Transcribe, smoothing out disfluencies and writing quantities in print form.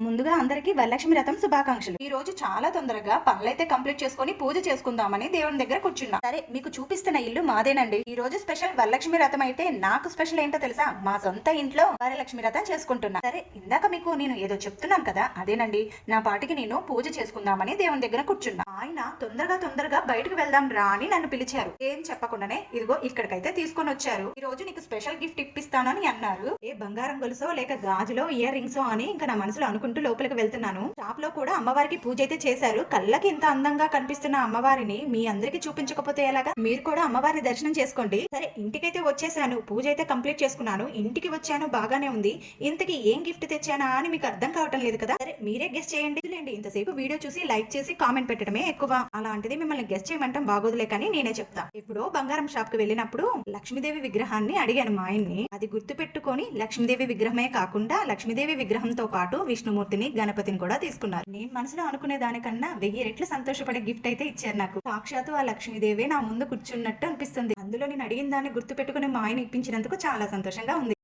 ముందుగా అందరికీ వరలక్ష్మి వ్రతం శుభాకాంక్షలు. ఈ రోజు చాలా తొందరగా పనులైతే కంప్లీట్ చేసుకుని పూజ చేసుకుందామని దేవుని దగ్గర కూర్చున్నా. సరే, మీకు చూపిస్తున్న ఇల్లు మాదేనండి. ఈ రోజు స్పెషల్ వరలక్ష్మి వ్రతం అయితే నాకు స్పెషల్ ఏంటో తెలుసా? మా సొంత ఇంట్లో వరలక్ష్మి వ్రతం చేసుకుంటున్నా. సరే, ఇందాక మీకు నేను ఏదో చెప్తున్నాను కదా, అదేనండి. నా పాటికి నేను పూజ చేసుకుందామని దేవుని దగ్గర కూర్చున్నా. ఆయన తొందరగా బయటకు వెళ్దాం రా అని నన్ను పిలిచారు. ఏం చెప్పకుండానే ఇదిగో ఇక్కడికైతే తీసుకొని వచ్చారు. ఈ రోజు నీకు స్పెషల్ గిఫ్ట్ ఇప్పిస్తానని అన్నారు. ఏ బంగారం గొలుసో లేక గాజులో ఇయర్ రింగ్సో అని ఇంకా నా మనసులో అనుకుంటూ లోపలికి వెళ్తున్నాను. షాప్ లో కూడా అమ్మవారికి పూజ అయితే చేశారు. కళ్ళకి ఇంత అందంగా కనిపిస్తున్న అమ్మవారిని మీ అందరికి చూపించకపోతే ఎలాగా? మీరు కూడా అమ్మవారిని దర్శనం చేసుకోండి. సరే, ఇంటికైతే వచ్చేసాను. పూజ అయితే కంప్లీట్ చేసుకున్నాను. ఇంటికి వచ్చాను, బాగానే ఉంది. ఇంతకి ఏం గిఫ్ట్ తెచ్చానా అని మీకు అర్థం కావటం లేదు కదా? సరే, మీరే గెస్ట్ చేయండి. ఇంతసేపు వీడియో చూసి లైక్ చేసి కామెంట్ పెట్టడమే ఎక్కువ. అలాంటిది మిమ్మల్ని గెస్ట్ చేయమంటాం బాగోదులే, కానీ నేనే చెప్తా. ఇప్పుడు బంగారం షాప్ కి వెళ్ళినప్పుడు లక్ష్మీదేవి విగ్రహాన్ని అడిగాను మా ఆయన్ని. అది గుర్తు పెట్టుకొని లక్ష్మీదేవి విగ్రహమే కాకుండా లక్ష్మీదేవి విగ్రహంతో పాటు విష్ణుమూర్తిని, గణపతిని కూడా తీసుకున్నారు. నేను మనసులో అనుకునే దానికన్నా 1000 రెట్లు సంతోషపడే గిఫ్ట్ అయితే ఇచ్చారు నాకు. సాక్షాత్తు ఆ లక్ష్మీదేవి నా ముందు కూర్చున్నట్టు అనిపిస్తుంది. అందులో నేను అడిగిన దాన్ని గుర్తు పెట్టుకుని మా ఆయన ఇప్పించినందుకు చాలా సంతోషంగా ఉంది.